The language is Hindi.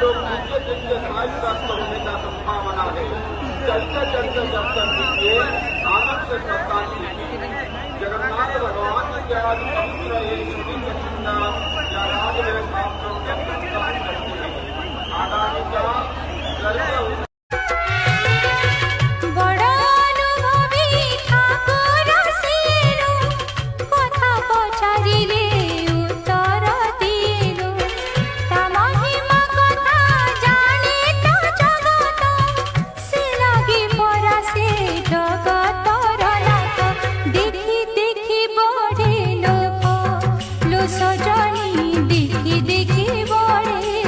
लोग नीचे नीचे साइड प्राप्त होने का संभावना है। चलते चलते जब तक नीचे आनंद से सत्ता जगन्नाथ भगवान की आज पवित्र या राज आगामी का सजनी देखी देखी बड़े